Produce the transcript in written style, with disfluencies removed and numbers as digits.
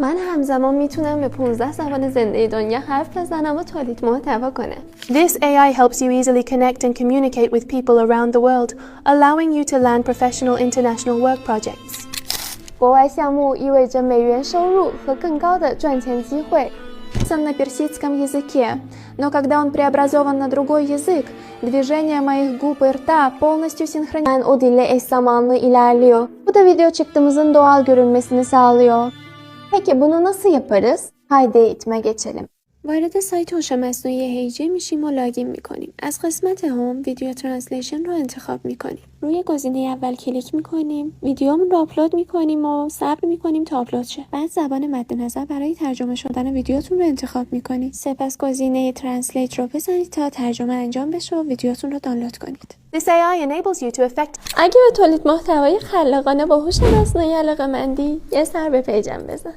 من همزمان میتونم به 15 زبان زنده دنیا حرف بزنم و تولید محتوا کنم. This AI helps you easily connect and communicate with people around the world, allowing you to land professional international work projects. 国外项目意味着美元收入和更高的赚钱机会。На персидском языке, но когда он преобразован на другой языk, движения моих gub и rta полностью синхронизированы. O dille eş zamanlı ilerliyor. Bu da video çıktığımızın doğal görünmesini sağlıyor. Peki bunu nasıl yaparız? Haydi eğitime geçelim. وارد سایت هوش مصنوعی هیجی میشیم و لاگین میکنیم. از قسمت هوم ویدیو ترنسلیشن رو انتخاب میکنیم. روی گزینه اول کلیک میکنیم. ویدیومون رو آپلود میکنیم و صبر میکنیم تا آپلود شه. بعد زبان مد نظر برای ترجمه شدن ویدیوتون رو انتخاب میکنید. سپس گزینه ترنسلیت رو بزنید تا ترجمه انجام بشه و ویدیوتون رو دانلود کنید. This AI enables you to effect. اگه به تولید محتوای خلاقانه با هوش مصنوعی علاقه‌مندی، یه سر به پیجم بزن.